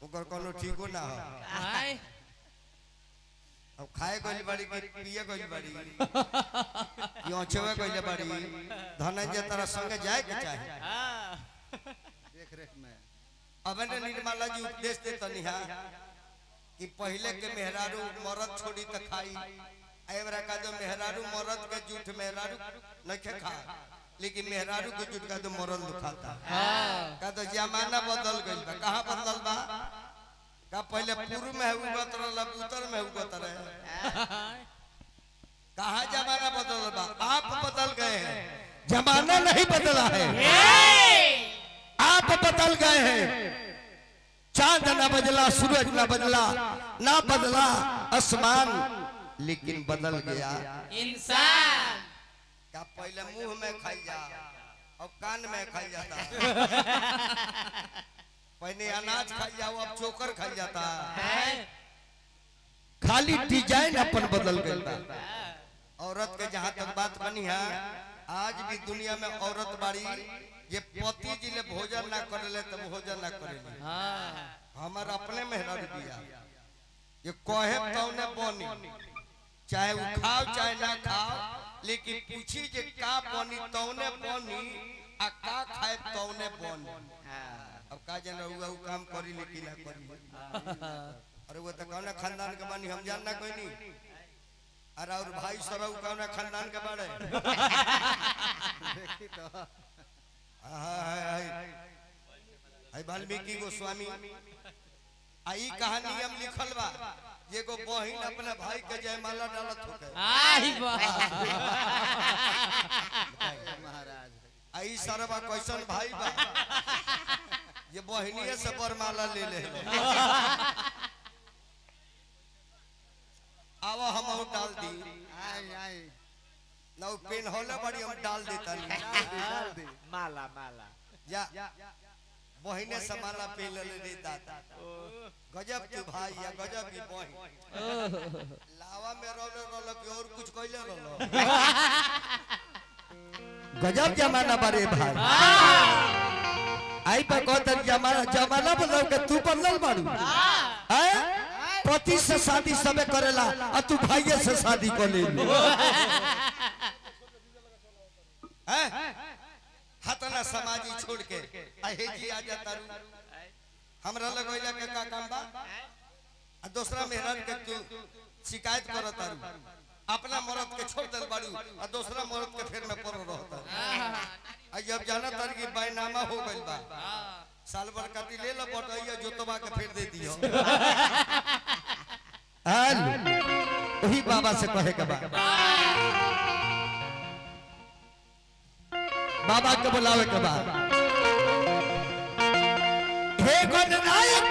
ओकर कोनो ठीको ना हो हाय अब खाए गइल बाड़ी कि पिए गइल बाड़ी कि ओछवे गइल बाड़ी धनंजय तारा संगे जाए के चाहे देख रेख में अब ने निर्मला जी उपदेश दे तनिहा कि पहले के मेहरारू मरद छोड़ी त खाई एबरा का जो मेहरारू मरद के जूठ मेहरारू नहीं खा लेकिन मेहरारू के जूठ का तो मरद खाता का तो जमाना बदल गइल बा कहां बदल बा का पहले पूर्व में उगत रहल उत्तर में उगत रहे कहां जमाना बदल बा आप बदल गए हैं जमाना नहीं बदला है आप बदल गए हैं चांद ना बदला सूरज ना बदला ना बदला आसमान लेकिन बदल गया इंसान क्या पहले मुंह में खाई जा अब कान में खाई जाता पहले अनाज खाई जाओ अब चोकर खाई जाता खाली डिजाइन अपन बदल गया औरत के जहां तक बात बनी है आज भी दुनिया में औरत बाड़ी ये पति जी ले भोजन ना करेले तो भोजन ना करेले हमार अपने मेहनत दिया ये कहे तौने बनी चाहे वो खाओ चाहे ना खाओ लेकिन पूछी जे का बनी तौने बनी आ का खाए तौने बनी अब का जन हुआ वो काम करी लेकिन ना करी अरे वो तो कौन खानदान के बनी हम जानना कोई नहीं अरे और भाई सरऊ कौन खानदान के बारे देखी तो हाय वाल्मीकि गोस्वामी आई कहानी हम लिखल बा ये को बहिन अपने भाई के जयमाला डालत होके आई बा महाराज आई सरबा कैसन भाई बा ये बहिनिए से बरमाला ले ले आवा हम डाल दी आई आई नौ पेन होले बड़ी हम डाल देता डाल दे माला माला या बहिने से माला पे ले रे दादा गजब तू भाई या गजब की बहिन लावा में रोले रोले कि और कुछ कइले रोलो गजब जमाना बारे भाई आई पे कहत जमाना जमाना बदल के तू बदल बाड़ू हैं पति से शादी सबे करेला और तू भाईये से शादी कर ले हैं हतना समाजी छोड़ के अहे जी आ जाता हमरा लगोइला के का काम बा आ दूसरा मेहरन के तू शिकायत करत तारू अपना मरद के छोड़ देल बाड़ू आ दूसरा मरद के फेर में पड़ रहता आ जब जाना तर की बैनामा हो गइल बा साल भर काटी ले लो बटैया जोतवा के फेर दे दियो हाल वही बाबा से कहे के बा बाबा के बुलावे के बाद हे गणनायक